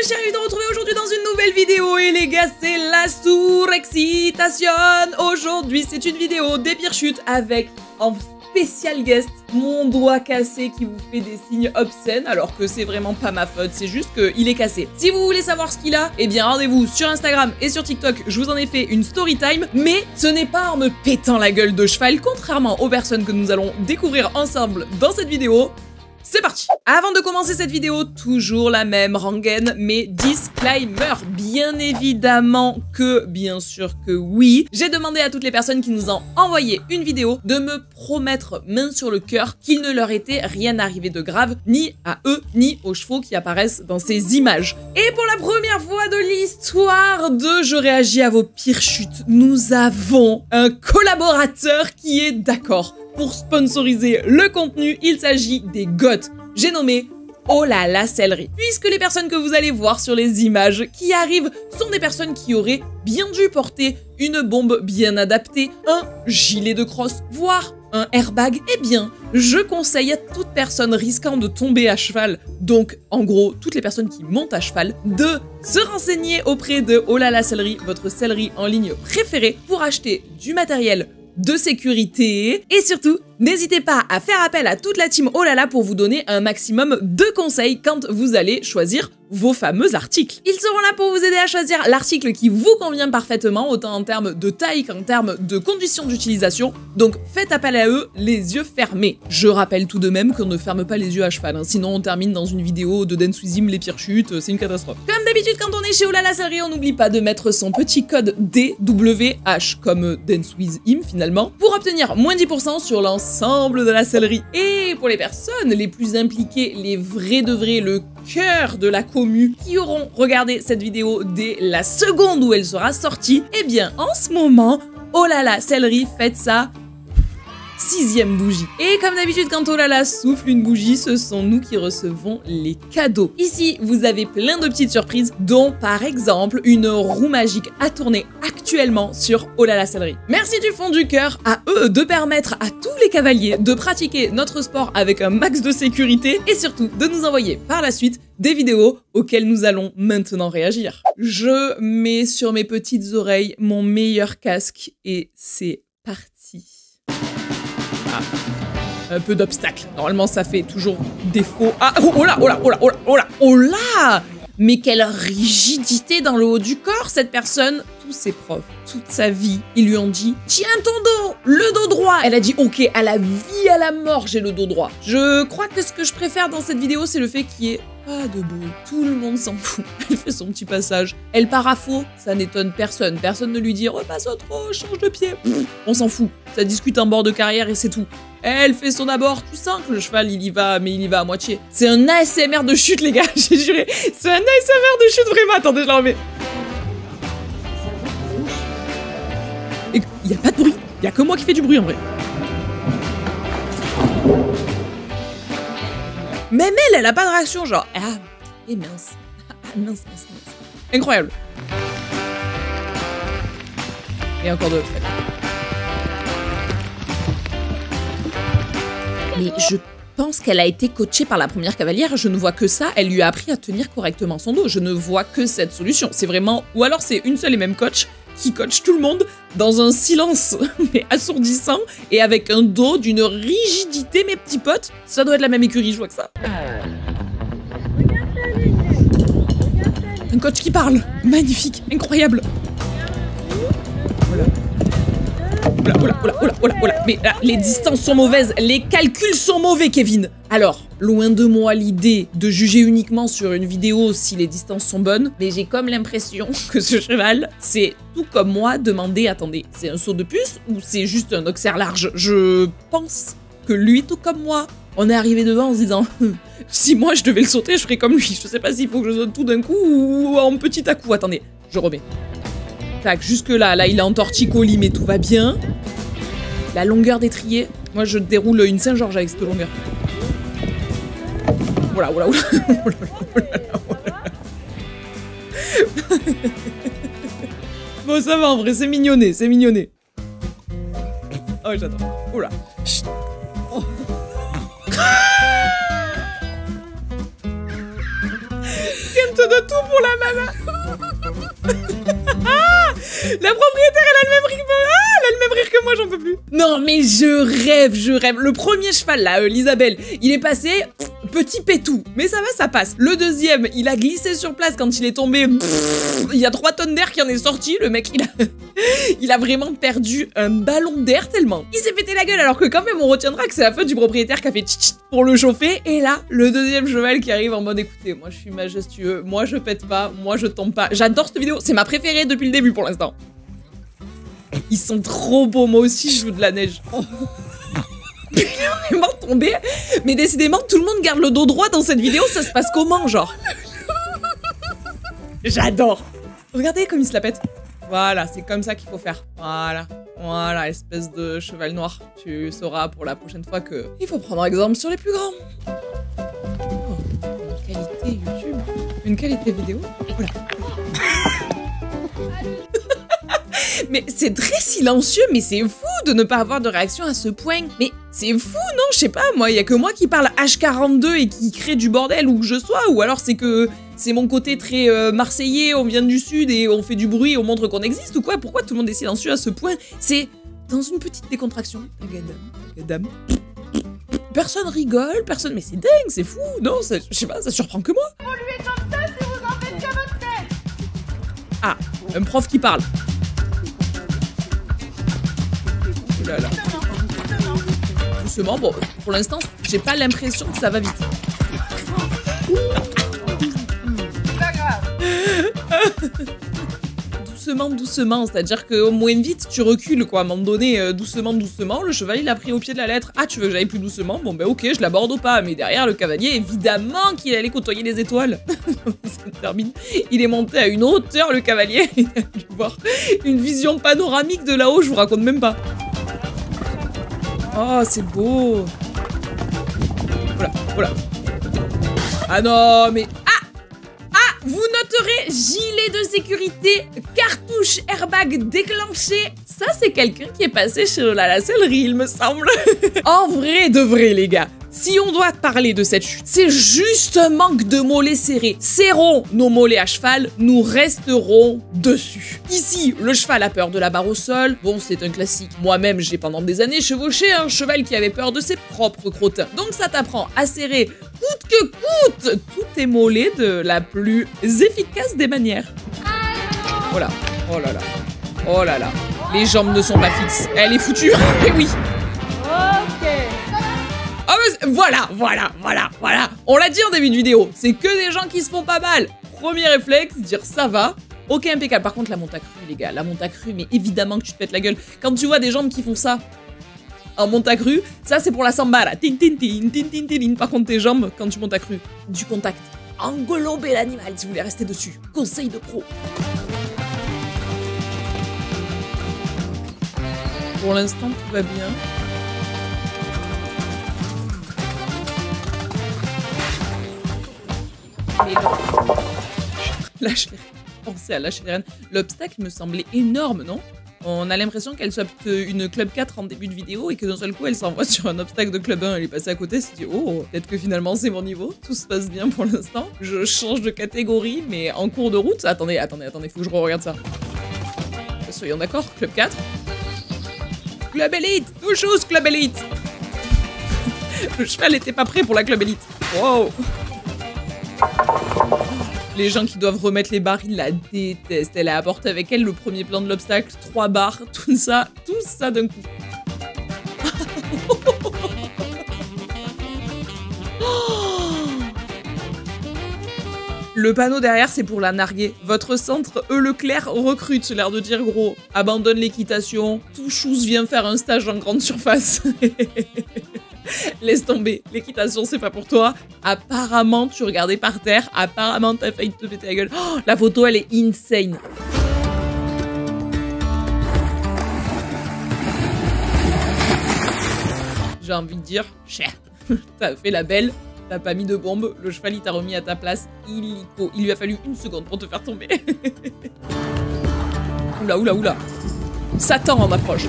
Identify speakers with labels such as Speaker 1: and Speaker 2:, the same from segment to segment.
Speaker 1: chérie de retrouver aujourd'hui dans une nouvelle vidéo. Et les gars, c'est la surexcitation. Aujourd'hui, c'est une vidéo des pires chutes avec en spécial guest mon doigt cassé qui vous fait des signes obscènes alors que c'est vraiment pas ma faute, c'est juste qu'il est cassé. Si vous voulez savoir ce qu'il a, eh bien rendez-vous sur Instagram et sur TikTok, je vous en ai fait une story time, mais ce n'est pas en me pétant la gueule de cheval, contrairement aux personnes que nous allons découvrir ensemble dans cette vidéo. C'est parti! Avant de commencer cette vidéo, toujours la même rengaine, mais disclaimer, bien évidemment que, bien sûr que oui, j'ai demandé à toutes les personnes qui nous ont envoyé une vidéo de me promettre main sur le cœur qu'il ne leur était rien arrivé de grave, ni à eux, ni aux chevaux qui apparaissent dans ces images. Et pour la première fois de l'histoire de Je réagis à vos pires chutes, nous avons un collaborateur qui est d'accord. Pour sponsoriser le contenu, il s'agit des GOAT. J'ai nommé Oh là là Céleri. Puisque les personnes que vous allez voir sur les images qui arrivent sont des personnes qui auraient bien dû porter une bombe bien adaptée, un gilet de cross, voire un airbag, eh bien, je conseille à toute personne risquant de tomber à cheval, donc en gros, toutes les personnes qui montent à cheval, de se renseigner auprès de Oh là là Céleri, votre sellerie en ligne préférée, pour acheter du matériel de sécurité. Et surtout, n'hésitez pas à faire appel à toute la team Oh là là pour vous donner un maximum de conseils quand vous allez choisir vos fameux articles. Ils seront là pour vous aider à choisir l'article qui vous convient parfaitement, autant en termes de taille qu'en termes de conditions d'utilisation. Donc faites appel à eux les yeux fermés. Je rappelle tout de même qu'on ne ferme pas les yeux à cheval, hein, sinon on termine dans une vidéo de Dance With Him, les pires chutes, c'est une catastrophe. Comme d'habitude, quand on est chez Oh là là Céleri, on n'oublie pas de mettre son petit code DWH comme Dance With Him finalement, pour obtenir moins 10% sur l'ensemble de la sellerie. Et pour les personnes les plus impliquées, les vrais de vrais, le cœur de la commu, qui auront regardé cette vidéo dès la seconde où elle sera sortie, eh bien en ce moment, Oh là là Céleri fête sa 6e bougie. Et comme d'habitude, quand Oh là là souffle une bougie, ce sont nous qui recevons les cadeaux. Ici, vous avez plein de petites surprises, dont par exemple une roue magique à tourner actuellement sur Oh là là Céleri. Merci du fond du cœur à eux de permettre à tous les cavaliers de pratiquer notre sport avec un max de sécurité et surtout de nous envoyer par la suite des vidéos auxquelles nous allons maintenant réagir. Je mets sur mes petites oreilles mon meilleur casque et c'est parti. Un peu d'obstacle. Normalement, ça fait toujours défaut. Ah, oh là, oh là, oh là, oh là, oh là, oh là! Mais quelle rigidité dans le haut du corps, cette personne. Tous ses profs, toute sa vie, ils lui ont dit « Tiens ton dos, le dos droit !» Elle a dit « Ok, à la vie, à la mort, j'ai le dos droit. » Je crois que ce que je préfère dans cette vidéo, c'est le fait qu'il y ait pas de bruit. Tout le monde s'en fout. Elle fait son petit passage. Elle part à faux, ça n'étonne personne. Personne ne lui dit « Repasse au trot, change de pied. » On s'en fout. Ça discute en bord de carrière et c'est tout. Elle fait son abord, tu sens que le cheval, il y va, mais il y va à moitié. C'est un ASMR de chute, les gars, j'ai juré. C'est un ASMR de chute, vraiment. Attendez, je la remets. Et il n'y a pas de bruit. Il n'y a que moi qui fais du bruit, en vrai. Même elle a pas de réaction, genre... Ah, et mince. Ah, mince. Incroyable. Et encore de fait. Mais je pense qu'elle a été coachée par la première cavalière. Je ne vois que ça. Elle lui a appris à tenir correctement son dos. Je ne vois que cette solution. C'est vraiment... Ou alors c'est une seule et même coach qui coach tout le monde dans un silence mais assourdissant et avec un dos d'une rigidité, mes petits potes. Ça doit être la même écurie, je vois que ça. Un coach qui parle. Magnifique. Incroyable. Oh là. Mais là, les distances sont mauvaises, les calculs sont mauvais, Kevin. Alors, loin de moi l'idée de juger uniquement sur une vidéo si les distances sont bonnes, mais j'ai comme l'impression que ce cheval, c'est tout comme moi demander, attendez, c'est un saut de puce ou c'est juste un auxerre large? Je pense que lui, tout comme moi, on est arrivé devant en se disant si moi je devais le sauter, je ferais comme lui. Je sais pas s'il faut que je saute tout d'un coup ou en petit à coup. Attendez, je remets. Tac, jusque là, il est en torticolis, mais tout va bien. La longueur d'étrier, moi je déroule une Saint-Georges avec cette longueur. Voilà. Bon, ça va en vrai, c'est mignonné. Oh, j'adore. Oula. Chut. Oh. Quand de tout pour la nana. Ah, la propriétaire, elle a le même rire. Ah, elle a le même rire que moi, j'en peux plus. Non, mais je rêve, je rêve. Le premier cheval, là, l'Isabelle, il est passé petit pétou. Mais ça va, ça passe. Le deuxième, il a glissé sur place quand il est tombé. Il y a 3 tonnes d'air qui en est sorti. Le mec, il a vraiment perdu un ballon d'air tellement. Il s'est pété la gueule, alors que quand même, on retiendra que c'est la faute du propriétaire qui a fait tchit pour le chauffer. Et là, le deuxième cheval qui arrive en mode, écoutez, moi, je suis majestueux. Moi, je pète pas. Moi, je tombe pas. J'adore cette vidéo. C'est ma préférée depuis le début pour l'instant. Ils sont trop beaux. Moi aussi, je veux de la neige. Il est vraiment tombé. Mais décidément, tout le monde garde le dos droit dans cette vidéo. Ça se passe comment, genre? J'adore. Regardez comme il se la pète. Voilà, c'est comme ça qu'il faut faire. Voilà. Voilà, espèce de cheval noir. Tu sauras pour la prochaine fois que il faut prendre exemple sur les plus grands. Oh, une qualité YouTube. Une qualité vidéo. Voilà. Mais c'est très silencieux, mais c'est fou de ne pas avoir de réaction à ce point. Mais c'est fou, non? Je sais pas, moi, il y a que moi qui parle H42 et qui crée du bordel où que je sois, ou alors c'est que c'est mon côté très marseillais, on vient du sud et on fait du bruit et on montre qu'on existe ou quoi? Pourquoi tout le monde est silencieux à ce point? C'est dans une petite décontraction. Tagadam. Personne rigole, personne... Mais c'est dingue, c'est fou, non? Je sais pas, ça surprend que moi.
Speaker 2: Vous lui comme ça si vous en faites qu'à votre tête.
Speaker 1: Ah, un prof qui parle. Oh là là. Doucement, bon, pour l'instant, j'ai pas l'impression que ça va vite.
Speaker 2: Pas grave.
Speaker 1: Doucement, c'est-à-dire qu'au moins vite, tu recules, quoi. À un moment donné, doucement, le cheval, il a pris au pied de la lettre. Ah, tu veux que j'aille plus doucement? Bon, ben ok, je l'aborde au pas. Mais derrière, le cavalier, évidemment qu'il allait côtoyer les étoiles. Ça termine. Il est monté à une hauteur, le cavalier. Il a dû voir une vision panoramique de là-haut, je vous raconte même pas. Oh, c'est beau. Voilà. Ah non, mais... Vous noterez gilet de sécurité, cartouche airbag déclenché. Ça, c'est quelqu'un qui est passé chez la sellerie, il me semble. En vrai de vrai, les gars. Si on doit parler de cette chute, c'est juste un manque de mollets serrés. Serrons nos mollets à cheval, nous resterons dessus. Ici, le cheval a peur de la barre au sol. Bon, c'est un classique. Moi-même, j'ai pendant des années chevauché un cheval qui avait peur de ses propres crottins. Donc ça t'apprend à serrer coûte que coûte tous tes mollets de la plus efficace des manières. Voilà. Oh là là. Oh là là. Les jambes ne sont pas fixes. Elle est foutue. Eh oui.
Speaker 2: Ok.
Speaker 1: Ah mais voilà. On l'a dit en début de vidéo, c'est que des gens qui se font pas mal. Premier réflexe, dire ça va. Ok, impeccable. Par contre, la monte à cru, les gars, la monte à cru, mais évidemment que tu te pètes la gueule. Quand tu vois des jambes qui font ça en monte à cru, ça c'est pour la samba là. Tin, tin, tin, tin, tin, tin, tin. Par contre, tes jambes, quand tu montes à cru, du contact. Englobez l'animal si vous voulez rester dessus. Conseil de pro. Pour l'instant, tout va bien. Mais lâche les rênes. Pensez à lâcher les rênes. L'obstacle me semblait énorme, non? On a l'impression qu'elle soit une club 4 en début de vidéo et que d'un seul coup elle s'envoie sur un obstacle de club 1. Elle est passée à côté, elle s'est dit oh, peut-être que finalement c'est mon niveau. Tout se passe bien pour l'instant. Je change de catégorie, mais en cours de route. Attendez, faut que je regarde ça. Soyons d'accord, club 4. Club Elite, toujours Club Elite. Le cheval n'était pas prêt pour la Club Elite. Wow. Les gens qui doivent remettre les barres, ils la détestent. Elle a apporté avec elle le premier plan de l'obstacle, 3 barres, tout ça d'un coup. Le panneau derrière, c'est pour la narguer. Votre centre Leclerc recrute, l'air de dire gros. Abandonne l'équitation. Tout chose vient faire un stage en grande surface. Laisse tomber, l'équitation c'est pas pour toi. Apparemment tu regardais par terre, apparemment t'as failli te péter la gueule. Oh, la photo elle est insane. J'ai envie de dire, cher, t'as fait la belle, t'as pas mis de bombe, le cheval il t'a remis à ta place illico. Il lui a fallu 1 seconde pour te faire tomber. Oula. Satan en approche.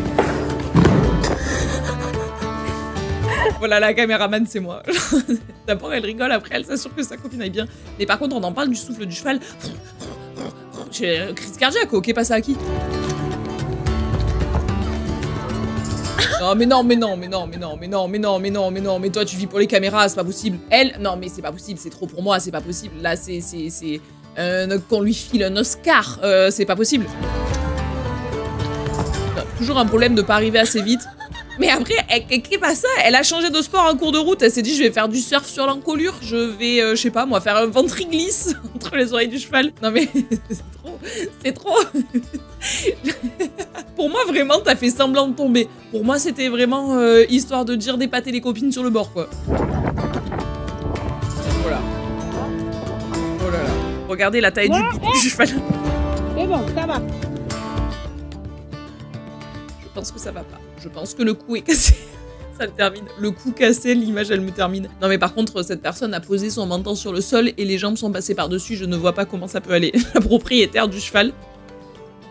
Speaker 1: Voilà, la caméraman, c'est moi. D'abord, elle rigole, après, elle s'assure que sa copine aille bien. Mais par contre, on en parle du souffle du cheval. J'ai crise cardiaque, ok, pas ça à qui? Non, mais toi, tu vis pour les caméras, c'est pas possible. Elle, non, mais c'est pas possible, c'est trop pour moi, c'est pas possible. Là, c'est qu'on lui file un Oscar, c'est pas possible. Toujours un problème de pas arriver assez vite. Mais après, elle crie pas ça, elle a changé de sport en cours de route, elle s'est dit je vais faire du surf sur l'encolure, je vais, je sais pas moi, faire un ventriglisse entre les oreilles du cheval. Non mais, c'est trop. Pour moi, vraiment, t'as fait semblant de tomber. Pour moi, c'était vraiment histoire de dire d'épater les copines sur le bord, quoi. Voilà. Oh là là. Regardez la taille du cheval.
Speaker 2: C'est bon, ça va.
Speaker 1: Je pense que ça va pas. Je pense que le cou est cassé. Ça le termine. Le cou cassé, l'image, elle me termine. Non mais par contre, cette personne a posé son menton sur le sol et les jambes sont passées par-dessus. Je ne vois pas comment ça peut aller. La propriétaire du cheval,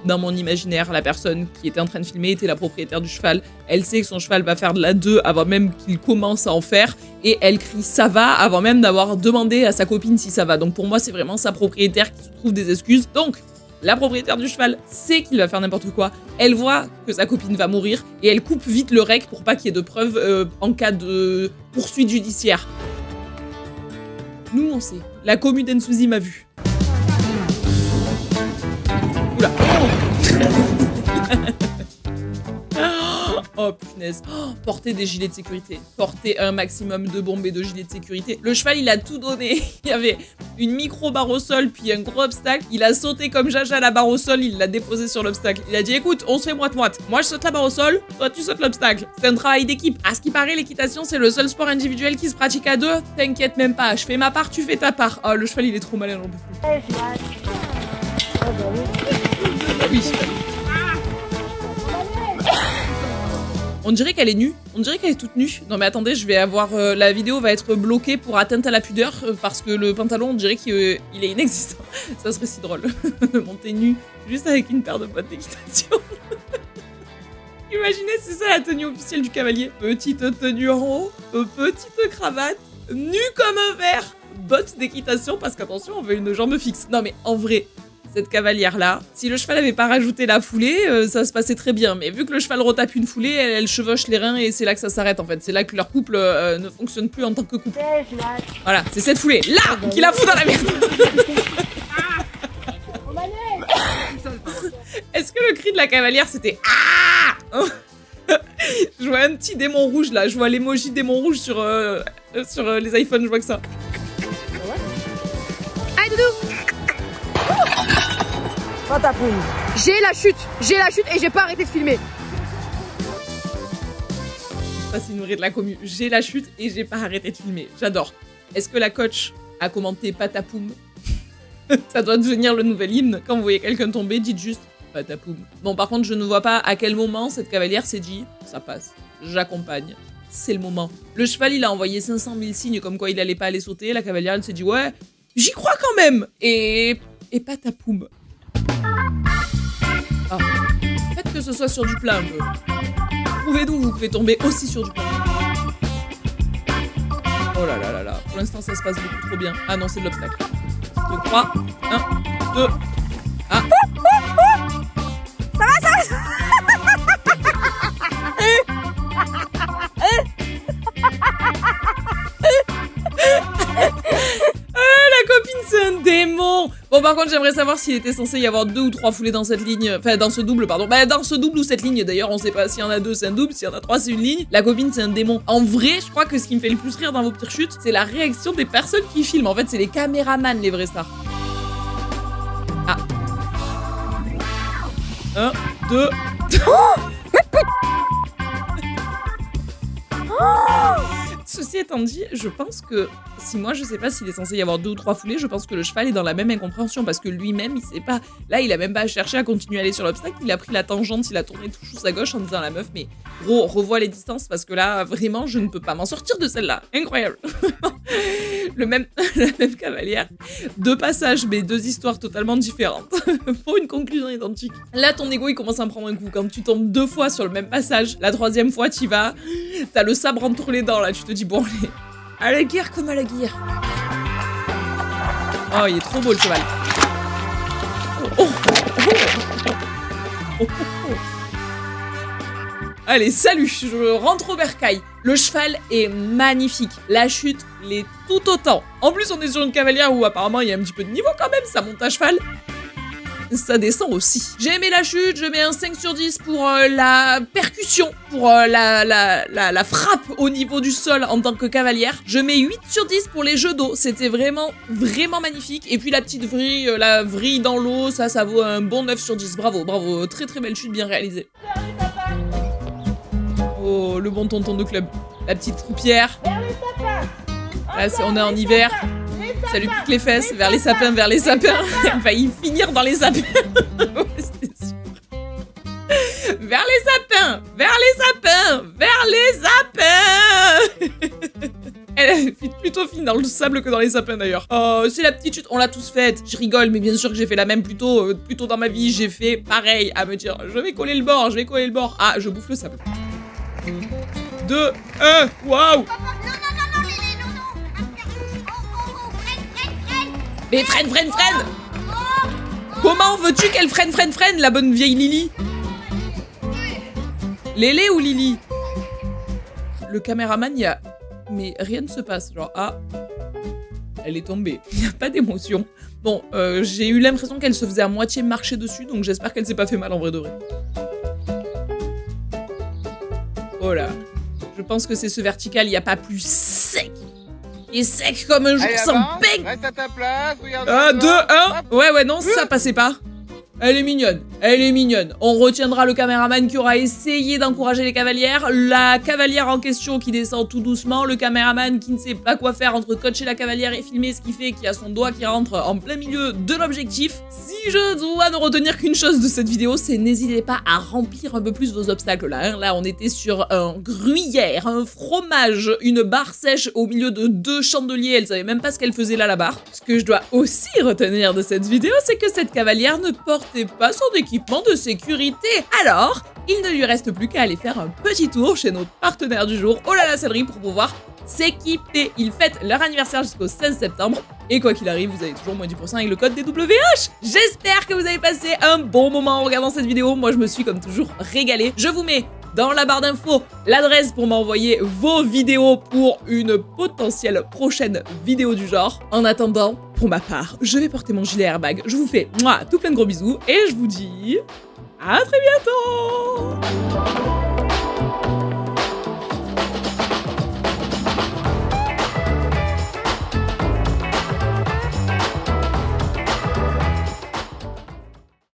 Speaker 1: dans mon imaginaire, la personne qui était en train de filmer était la propriétaire du cheval. Elle sait que son cheval va faire de la 2 avant même qu'il commence à en faire. Et elle crie « ça va » avant même d'avoir demandé à sa copine si ça va. Donc pour moi, c'est vraiment sa propriétaire qui se trouve des excuses. Donc, la propriétaire du cheval sait qu'il va faire n'importe quoi. Elle voit que sa copine va mourir et elle coupe vite le rec pour pas qu'il y ait de preuves en cas de poursuite judiciaire. Nous, on sait. La commune d'Ensouzi m'a vu. Oula. Oh punaise. Oh, portez des gilets de sécurité. Portez un maximum de bombes et de gilets de sécurité. Le cheval, il a tout donné. Il y avait une micro barre au sol, puis un gros obstacle. Il a sauté comme Jaja la barre au sol, il l'a déposé sur l'obstacle. Il a dit, écoute, on se fait moite-moite. Moi, je saute la barre au sol, toi, tu sautes l'obstacle. C'est un travail d'équipe. À ce qui paraît, l'équitation, c'est le seul sport individuel qui se pratique à 2. T'inquiète même pas. Je fais ma part, tu fais ta part. Oh, le cheval, il est trop malin, j'en peux plus. Oui. On dirait qu'elle est nue. On dirait qu'elle est toute nue. Non mais attendez, je vais avoir... la vidéo va être bloquée pour atteinte à la pudeur parce que le pantalon, on dirait qu'il est inexistant. Ça serait si drôle de monter nu juste avec une paire de bottes d'équitation. Imaginez, c'est ça la tenue officielle du cavalier. Petite tenue en haut, petite cravate, nu comme un verre, bottes d'équitation parce qu'attention, on veut une jambe fixe. Non mais en vrai... Cette cavalière-là, si le cheval avait pas rajouté la foulée, ça se passait très bien. Mais vu que le cheval retape une foulée, elle chevauche les reins et c'est là que ça s'arrête en fait. C'est là que leur couple ne fonctionne plus en tant que couple. Voilà, c'est cette foulée là qui la fout dans la merde. Est-ce que le cri de la cavalière c'était ah? Je vois un petit démon rouge là, je vois l'emoji démon rouge sur les iPhones, je vois que ça.
Speaker 2: Allez doudou. J'ai la chute et j'ai pas arrêté de filmer.
Speaker 1: Ça c'est une vraie de la commu. J'ai la chute et j'ai pas arrêté de filmer. J'adore. Est-ce que la coach a commenté patapoum? Ça doit devenir le nouvel hymne. Quand vous voyez quelqu'un tomber, dites juste patapoum. Bon par contre je ne vois pas à quel moment cette cavalière s'est dit ça passe, j'accompagne. C'est le moment. Le cheval il a envoyé 500 000 signes comme quoi il allait pas aller sauter. La cavalière elle s'est dit ouais, j'y crois quand même. Et patapoum. Ah. Faites que ce soit sur du plat un peu. Prouvez-nous, vous pouvez tomber aussi sur du plat. Oh là là là là. Pour l'instant, ça se passe beaucoup trop bien. Ah non, c'est de l'obstacle. 3, 1, 2. Ah.
Speaker 2: Ça va.
Speaker 1: La copine, c'est un démon. Bon, par contre, j'aimerais savoir s'il était censé y avoir 2 ou 3 foulées dans cette ligne. Enfin, dans ce double, pardon. Bah, dans ce double ou cette ligne, d'ailleurs, on sait pas s'il y en a 2, c'est un double. S'il y en a 3, c'est une ligne. La copine, c'est un démon. En vrai, je crois que ce qui me fait le plus rire dans vos pires chutes, c'est la réaction des personnes qui filment. En fait, c'est les caméramans, les vrais stars. Ah. 1, 2... Ceci étant dit, je pense que si moi je sais pas s'il est censé y avoir 2 ou 3 foulées, je pense que le cheval est dans la même incompréhension parce que lui-même il sait pas. Là il a même pas cherché à continuer à aller sur l'obstacle, il a pris la tangente, il a tourné tout chou à gauche en disant à la meuf mais gros revois les distances parce que là vraiment je ne peux pas m'en sortir de celle-là. Incroyable. La même cavalière. 2 passages mais 2 histoires totalement différentes pour une conclusion identique. Là ton ego il commence à me prendre un coup quand tu tombes 2 fois sur le même passage. La 3e fois t'y vas, t'as le sabre entre les dents là, tu te dis bon allez, à la guerre comme à la guerre. Oh il est trop beau le cheval. Oh, oh, oh, oh. Allez, salut, je rentre au bercail. Le cheval est magnifique. La chute l'est tout autant. En plus, on est sur une cavalière où apparemment il y a un petit peu de niveau quand même. Ça monte à cheval. Ça descend aussi. J'ai aimé la chute, je mets un 5 sur 10 pour la percussion, pour la frappe au niveau du sol en tant que cavalière. Je mets 8 sur 10 pour les jeux d'eau, c'était vraiment magnifique. Et puis la petite vrille, la vrille dans l'eau, ça vaut un bon 9 sur 10. Bravo, bravo, très belle chute, bien réalisée. Oh, le bon tonton de club. La petite croupière. Là, on est en hiver. Ça lui pique les fesses, vers les sapins, vers les sapins. Elle va y finir dans les sapins. C'était sûr. Vers les sapins, vers les sapins, vers les sapins. Elle est plutôt fine dans le sable que dans les sapins d'ailleurs. C'est la petite chute, on l'a tous faite. Je rigole, mais bien sûr que j'ai fait la même plus tôt dans ma vie. J'ai fait pareil, à me dire, je vais coller le bord, je vais coller le bord. Ah, je bouffe le sable. 2, 1, waouh. Mais freine. Comment veux-tu qu'elle freine, la bonne vieille Lily? Lélé ou Lily? Le caméraman, il y a... Mais rien ne se passe, genre, ah... Elle est tombée, il n'y a pas d'émotion. Bon, j'ai eu l'impression qu'elle se faisait à moitié marcher dessus, donc j'espère qu'elle s'est pas fait mal en vrai de vrai. Oh là, je pense que c'est ce vertical, il n'y a pas plus sec. Il est sec comme un jour sans peigne.
Speaker 3: Reste à ta place, regarde.
Speaker 1: 2, 1. Ouais, non, ça passait pas. Elle est mignonne. On retiendra le caméraman qui aura essayé d'encourager les cavalières, la cavalière en question qui descend tout doucement, le caméraman qui ne sait pas quoi faire entre coacher la cavalière et filmer ce qui fait, qui a son doigt qui rentre en plein milieu de l'objectif. Si je dois ne retenir qu'une chose de cette vidéo, c'est n'hésitez pas à remplir un peu plus vos obstacles là. Hein. Là, on était sur un gruyère, un fromage, une barre sèche au milieu de 2 chandeliers. Elle savait même pas ce qu'elle faisait là, la barre. Ce que je dois aussi retenir de cette vidéo, c'est que cette cavalière ne portait pas son équipement de sécurité. Alors, il ne lui reste plus qu'à aller faire un petit tour chez notre partenaire du jour, Oh là la Sellerie, pour pouvoir s'équiper. Ils fêtent leur anniversaire jusqu'au 16 septembre. Et quoi qu'il arrive, vous avez toujours moins 10% avec le code DWH. J'espère que vous avez passé un bon moment en regardant cette vidéo. Moi, je me suis comme toujours régalée. Je vous mets dans la barre d'infos l'adresse pour m'envoyer vos vidéos pour une potentielle prochaine vidéo du genre. En attendant, pour ma part, je vais porter mon gilet airbag. Je vous fais tout plein de gros bisous et je vous dis à très bientôt.